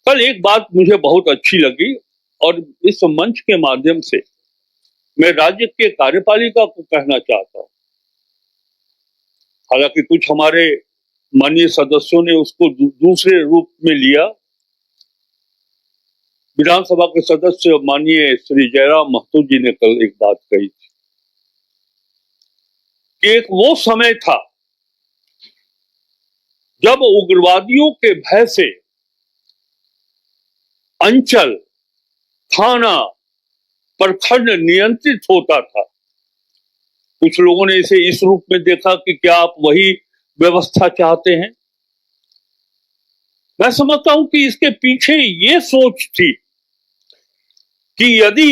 कल एक बात मुझे बहुत अच्छी लगी और इस मंच के माध्यम से मैं राज्य के कार्यपालिका को कहना चाहता हूं। हालांकि कुछ हमारे माननीय सदस्यों ने उसको दूसरे रूप में लिया। विधानसभा के सदस्य माननीय श्री जयराम महतो जी ने कल एक बात कही थी कि एक वो समय था जब उग्रवादियों के भय से अंचल, थाना, प्रखंड नियंत्रित होता था। कुछ लोगों ने इसे इस रूप में देखा कि क्या आप वही व्यवस्था चाहते हैं। मैं समझता हूं कि इसके पीछे ये सोच थी कि यदि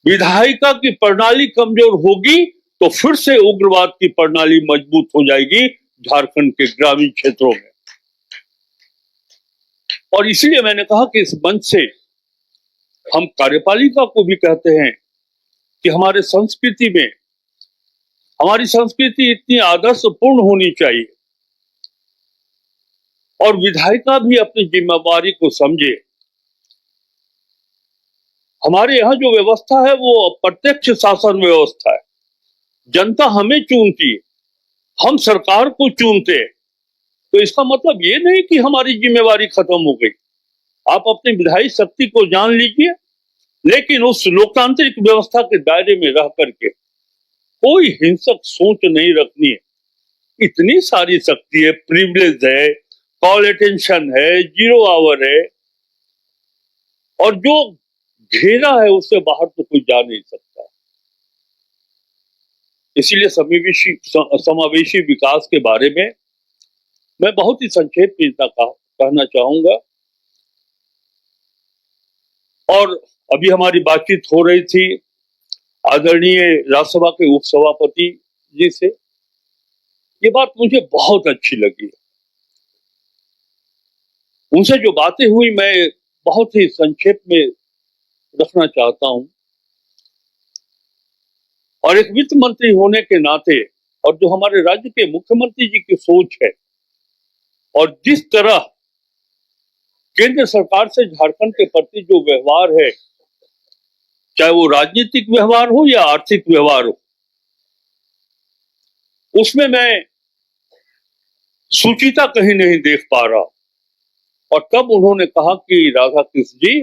विधायिका की प्रणाली कमजोर होगी तो फिर से उग्रवाद की प्रणाली मजबूत हो जाएगी झारखंड के ग्रामीण क्षेत्रों में। और इसलिए मैंने कहा कि इस मंच से हम कार्यपालिका को भी कहते हैं कि हमारी संस्कृति इतनी आदर्शपूर्ण होनी चाहिए और विधायिका भी अपनी जिम्मेवारी को समझे। हमारे यहाँ जो व्यवस्था है वो प्रत्यक्ष शासन व्यवस्था है। जनता हमें चुनती है, हम सरकार को चुनते हैं। तो इसका मतलब ये नहीं कि हमारी जिम्मेवारी खत्म हो गई। आप अपनी विधायी शक्ति को जान लीजिए, लेकिन उस लोकतांत्रिक व्यवस्था के दायरे में रह करके कोई हिंसक सोच नहीं रखनी है। इतनी सारी शक्ति है, प्रिविलेज है, कॉल अटेंशन है, 0 आवर है, और जो घेरा है उससे बाहर तो कोई जा नहीं सकता। इसीलिए समावेशी विकास के बारे में मैं बहुत ही संक्षेप में कहना चाहूंगा। और अभी हमारी बातचीत हो रही थी आदरणीय राज्यसभा के उपसभापति जी से, ये बात मुझे बहुत अच्छी लगी। उनसे जो बातें हुई मैं बहुत ही संक्षेप में रखना चाहता हूं। और एक वित्त मंत्री होने के नाते और जो हमारे राज्य के मुख्यमंत्री जी की सोच है और जिस तरह केंद्र सरकार से झारखंड के प्रति जो व्यवहार है, चाहे वो राजनीतिक व्यवहार हो या आर्थिक व्यवहार हो, उसमें मैं सुचिता कहीं नहीं देख पा रहा। और तब उन्होंने कहा कि राधा कृष्ण जी,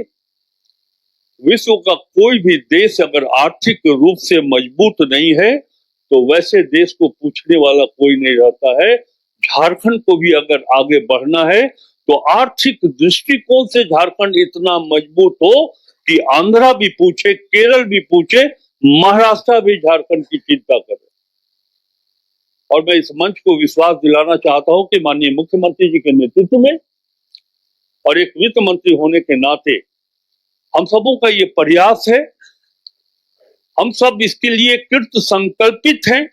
विश्व का कोई भी देश अगर आर्थिक रूप से मजबूत नहीं है तो वैसे देश को पूछने वाला कोई नहीं रहता है। झारखंड को भी अगर आगे बढ़ना है तो आर्थिक दृष्टिकोण से झारखंड इतना मजबूत हो कि आंध्रा भी पूछे, केरल भी पूछे, महाराष्ट्र भी झारखंड की चिंता करे। और मैं इस मंच को विश्वास दिलाना चाहता हूं कि माननीय मुख्यमंत्री जी के नेतृत्व में और एक वित्त मंत्री होने के नाते हम सबों का ये प्रयास है, हम सब इसके लिए कृत संकल्पित हैं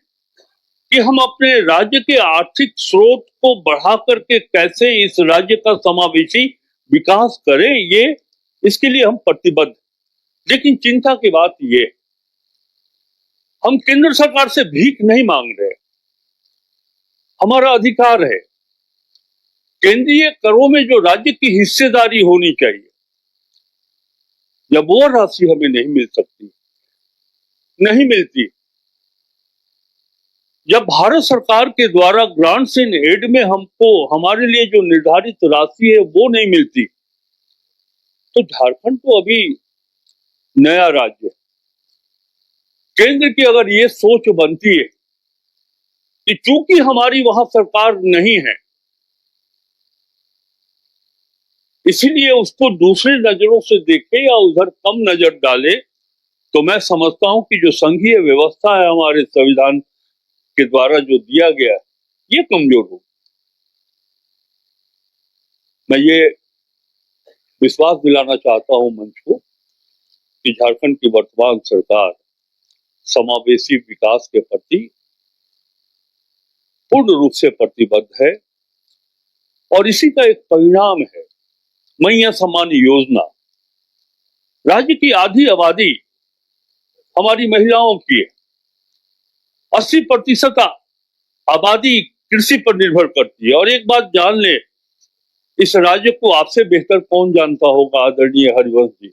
कि हम अपने राज्य के आर्थिक स्रोत को बढ़ा करके कैसे इस राज्य का समावेशी विकास करें, ये इसके लिए हम प्रतिबद्ध। लेकिन चिंता की बात ये, हम केंद्र सरकार से भीख नहीं मांग रहे, हमारा अधिकार है। केंद्रीय करों में जो राज्य की हिस्सेदारी होनी चाहिए, जब वो राशि हमें नहीं मिल सकती, नहीं मिलती, जब भारत सरकार के द्वारा ग्रांट्स इन एड में हमको हमारे लिए जो निर्धारित राशि है वो नहीं मिलती, तो झारखंड तो अभी नया राज्य है। केंद्र की अगर ये सोच बनती है कि चूंकि हमारी वहां सरकार नहीं है इसीलिए उसको दूसरे नजरों से देखे या उधर कम नजर डाले, तो मैं समझता हूं कि जो संघीय व्यवस्था है हमारे संविधान के द्वारा जो दिया गया ये कमजोर हो। मैं ये विश्वास दिलाना चाहता हूं मंच को कि झारखंड की वर्तमान सरकार समावेशी विकास के प्रति पूर्ण रूप से प्रतिबद्ध है और इसी का एक परिणाम है मैया सम्मान योजना। राज्य की आधी आबादी हमारी महिलाओं की है, 80% आबादी कृषि पर निर्भर करती है। और एक बात जान ले इस राज्य को आपसे बेहतर कौन जानता होगा आदरणीय हरिवंश जी।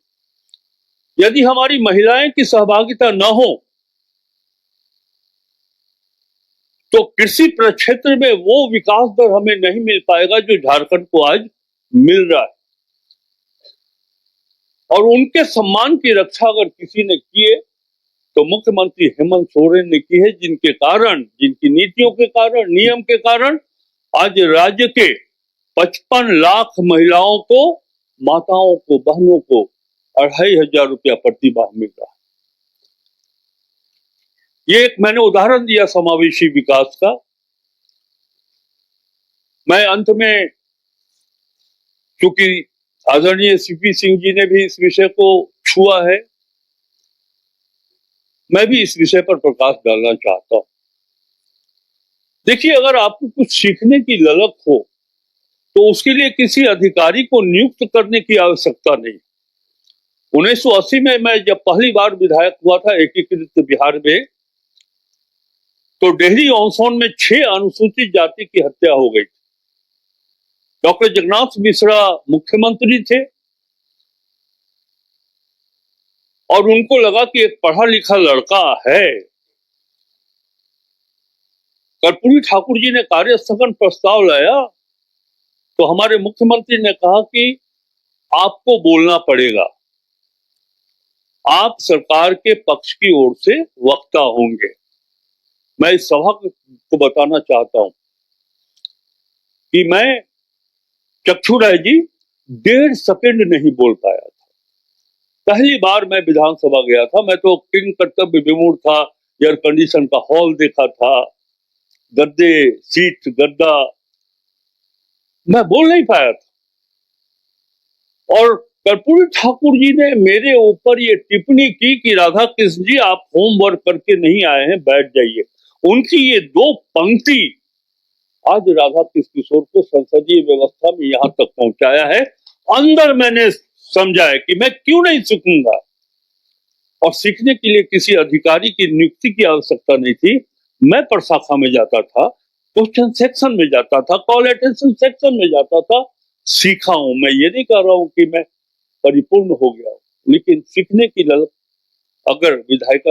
यदि हमारी महिलाएं की सहभागिता न हो तो कृषि प्रक्षेत्र में वो विकास दर हमें नहीं मिल पाएगा जो झारखंड को आज मिल रहा है। और उनके सम्मान की रक्षा अगर किसी ने की है तो मुख्यमंत्री हेमंत सोरेन ने की है, जिनके कारण, जिनकी नीतियों के कारण, नियम के कारण आज राज्य के 55 लाख महिलाओं को, माताओं को, बहनों को 2,500 रुपया प्रति माह मिल रहा है। ये एक मैंने उदाहरण दिया समावेशी विकास का। मैं अंत में, क्योंकि आदरणीय सीपी सिंह जी ने भी इस विषय को छुआ है, मैं भी इस विषय पर प्रकाश डालना चाहता हूं। देखिए, अगर आपको कुछ सीखने की ललक हो तो उसके लिए किसी अधिकारी को नियुक्त करने की आवश्यकता नहीं। 1980 में मैं जब पहली बार विधायक हुआ था एकीकृत बिहार में, तो डेहरी ऑन सोन में 6 अनुसूचित जाति की हत्या हो गई। डॉक्टर जगन्नाथ मिश्रा मुख्यमंत्री थे और उनको लगा कि एक पढ़ा लिखा लड़का है। कर्पूरी ठाकुर जी ने कार्यस्थगन प्रस्ताव लाया तो हमारे मुख्यमंत्री ने कहा कि आपको बोलना पड़ेगा, आप सरकार के पक्ष की ओर से वक्ता होंगे। मैं इस सभा को बताना चाहता हूं कि मैं, चक्षु राय जी, 1.5 सेकंड नहीं बोल पाया था। पहली बार मैं विधानसभा गया था, मैं तो किंग कर्तव्य विमूढ़ था, एयर कंडीशन का हॉल देखा था, गद्दे, सीट, गद्दा, मैं बोल नहीं पाया था। और कर्पूरी ठाकुर जी ने मेरे ऊपर ये टिप्पणी की कि राधा कृष्ण जी आप होमवर्क करके नहीं आए हैं, बैठ जाइए। उनकी ये 2 पंक्ति आज राधा कृष्ण किशोर को संसदीय व्यवस्था में यहां तक पहुंचाया है। अंदर मैंने समझा है कि मैं क्यों नहीं सीखूंगा, और सीखने के लिए किसी अधिकारी की नियुक्ति की आवश्यकता नहीं थी। मैं प्रशाखा में जाता था, क्वेश्चन सेक्शन में जाता था, कॉल अटेंशन सेक्शन में जाता था, सीखा हूं। मैं ये नहीं कह रहा हूं कि मैं परिपूर्ण हो गया हूं, लेकिन सीखने की ललक अगर विधायिका